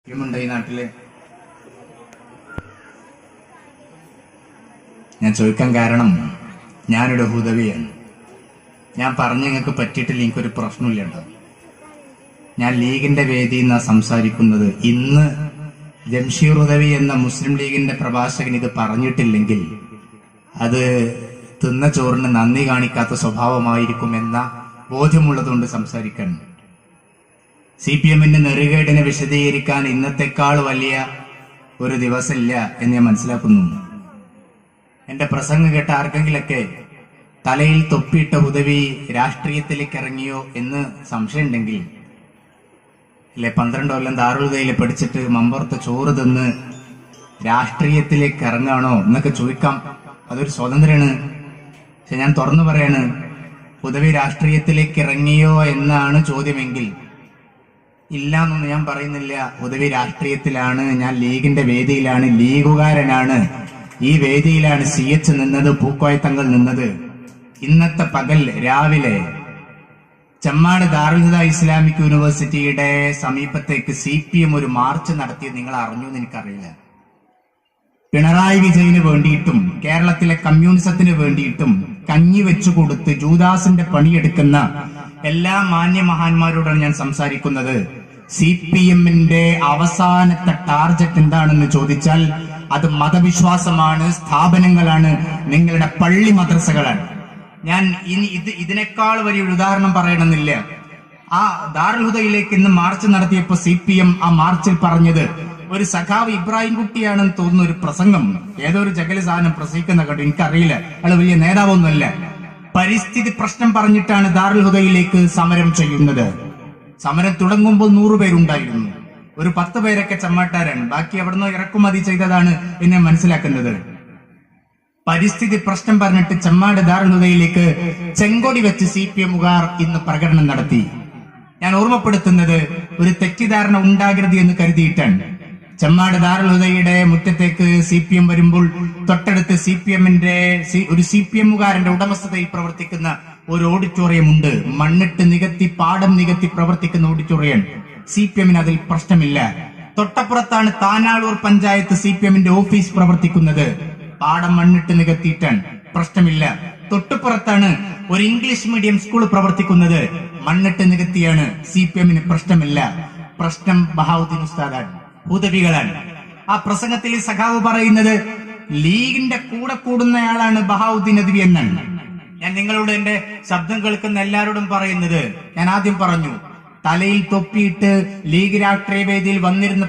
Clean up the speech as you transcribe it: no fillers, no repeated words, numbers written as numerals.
ുണ്ട് ഈ നാട്ടില്. ഞാൻ ചോദിക്കാൻ കാരണം, ഞാനൊരു ഹുദവിയാണ്. ഞാൻ പറഞ്ഞ് നിങ്ങൾക്ക് പറ്റിയിട്ടില്ല, എനിക്കൊരു പ്രശ്നമില്ല കേട്ടോ. ഞാൻ ലീഗിന്റെ വേദിയിൽ നിന്നാണ് സംസാരിക്കുന്നത്. ഇന്ന് ജംഷീർ ഹുദവി എന്ന മുസ്ലിം ലീഗിന്റെ പ്രഭാഷകൻ ഇത് പറഞ്ഞിട്ടില്ലെങ്കിൽ അത് തിന്ന ചോറിന് നന്ദി കാണിക്കാത്ത സ്വഭാവമായിരിക്കുമെന്ന ബോധ്യമുള്ളതുകൊണ്ട് സംസാരിക്കാൻ. CPM-ന്റെ നെറുകേടിനെ വിശദീകരിക്കാൻ ഇന്നത്തെക്കാൾ വലിയ ഒരു ദിവസമില്ല എന്ന് ഞാൻ മനസ്സിലാക്കുന്നു. എന്റെ പ്രസംഗം കേട്ട ആർക്കെങ്കിലൊക്കെ തലയിൽ തൊപ്പിയിട്ട ഹുദവി രാഷ്ട്രീയത്തിലേക്ക് ഇറങ്ങിയോ എന്ന് സംശയമുണ്ടെങ്കിൽ, അല്ലെ 12 കൊല്ലം ദാറുൽ പഠിച്ചിട്ട് മമ്പുറത്ത് ചോറ് തിന്ന് രാഷ്ട്രീയത്തിലേക്ക് ഇറങ്ങാണോ എന്നൊക്കെ ചോദിക്കാം. അതൊരു സ്വാതന്ത്ര്യമാണ്. പക്ഷെ ഞാൻ തുറന്നു പറയാണ്, ഹുദവി രാഷ്ട്രീയത്തിലേക്ക് ഇറങ്ങിയോ എന്നാണ് ചോദ്യമെങ്കിൽ ഇല്ല എന്നൊന്നും ഞാൻ പറയുന്നില്ല. ഹുദവി രാഷ്ട്രീയത്തിലാണ്. ഞാൻ ലീഗിന്റെ വേദിയിലാണ്, ലീഗുകാരനാണ്. ഈ വേദിയിലാണ് CH നിന്നത്, പൂക്കോയ തങ്ങൾ നിന്നത്. ഇന്നത്തെ പകൽ രാവിലെ ചെമ്മാട് ദാറുൽ ഹുദ ഇസ്ലാമിക് യൂണിവേഴ്സിറ്റിയുടെ സമീപത്തേക്ക് CPM ഒരു മാർച്ച് നടത്തിയത് നിങ്ങൾ അറിഞ്ഞു എന്ന് എനിക്കറിയില്ല. പിണറായി വിജയന് വേണ്ടിയിട്ടും കേരളത്തിലെ കമ്മ്യൂണിസത്തിന് വേണ്ടിയിട്ടും കഞ്ഞി വെച്ചു കൊടുത്ത് ജൂദാസിന്റെ പണിയെടുക്കുന്ന എല്ലാ മാന്യമഹാന്മാരോടാണ് ഞാൻ സംസാരിക്കുന്നത്. CPM-ന്റെ അവസാനത്തെ ടാർഗറ്റ് എന്താണെന്ന് ചോദിച്ചാൽ അത് മതവിശ്വാസമാണ്, സ്ഥാപനങ്ങളാണ്, നിങ്ങളുടെ പള്ളി മദ്രസകളാണ്. ഞാൻ ഇനി ഇതിനേക്കാൾ വലിയൊരു ഉദാഹരണം പറയണമെന്നില്ല. ആ ദാറുൽ ഹുദയിലേക്ക് ഇന്ന് മാർച്ച് നടത്തിയപ്പോ CPM ആ മാർച്ചിൽ പറഞ്ഞത് ഒരു സഖാവ് ഇബ്രാഹിം കുട്ടിയാണെന്ന് തോന്നുന്ന ഒരു പ്രസംഗം ഏതോ ഒരു ജഗല് സാധനം പ്രസംഗിക്കുന്ന കേട്ടോ. എനിക്കറിയില്ല, അയാൾ വലിയ നേതാവൊന്നുമല്ല. പരിസ്ഥിതി പ്രശ്നം പറഞ്ഞിട്ടാണ് ദാറുൽ ഹുദയിലേക്ക് സമരം ചെയ്യുന്നത്. സമരം തുടങ്ങുമ്പോൾ 100 പേരുണ്ടായിരുന്നു. ഒരു 10 പേരൊക്കെ ചമ്മാട്ടാരാണ്, ബാക്കി അവിടുന്ന് ഇറക്കുമതി ചെയ്തതാണ് എന്നെ മനസ്സിലാക്കുന്നത്. പരിസ്ഥിതി പ്രശ്നം പറഞ്ഞിട്ട് ചെമ്മാട് ദാറുൽ ഹുദയിലേക്ക് ചെങ്കൊടി വെച്ച് CPM-കാർ ഇന്ന് പ്രകടനം നടത്തി. ഞാൻ ഓർമ്മപ്പെടുത്തുന്നത് ഒരു തെറ്റിദ്ധാരണ ഉണ്ടാകരുത് എന്ന് കരുതിയിട്ടാണ്. ചെമ്മാട് ദാറുൽ ഹുദയുടെ മുറ്റത്തേക്ക് CPM വരുമ്പോൾ തൊട്ടടുത്ത് CPM-ന്റെ ഒരു CPM-കാരന്റെ ഉടമസ്ഥതയിൽ പ്രവർത്തിക്കുന്ന ഒരു ഓഡിറ്റോറിയം ഉണ്ട്. മണ്ണിട്ട് നികത്തി പാടം നികത്തി പ്രവർത്തിക്കുന്ന ഓഡിറ്റോറിയം. CPM-ന് അതിൽ പ്രശ്നമില്ല. തൊട്ടപ്പുറത്താണ് താനാളൂർ പഞ്ചായത്ത് CPM-ന്റെ ഓഫീസ് പ്രവർത്തിക്കുന്നത്. പാടം മണ്ണിട്ട് നികത്തിയിട്ടാണ്, പ്രശ്നമില്ല. തൊട്ടുപുറത്താണ് ഒരു ഇംഗ്ലീഷ് മീഡിയം സ്കൂൾ പ്രവർത്തിക്കുന്നത്. മണ്ണിട്ട് നികത്തിയാണ്, CPM-ന് പ്രശ്നമില്ല. പ്രശ്നം ബഹാവുദ്ദീൻ ഉസ്താദാണ്, ഹുദവികളാണ്. ആ പ്രസംഗത്തിൽ സഖാവ് പറയുന്നത് ലീഗിന്റെ കൂടെ കൂടുന്നയാളാണ് ബഹാവുദ്ദീൻ നദ്വി എന്നാണ്. ഞാൻ നിങ്ങളോട് എന്റെ ശബ്ദം കേൾക്കുന്ന എല്ലാവരോടും പറയുന്നത്, ഞാൻ ആദ്യം പറഞ്ഞു, തലയിൽ തൊപ്പിയിട്ട് ലീഗ് രാഷ്ട്രീയ വേദിയിൽ വന്നിരുന്ന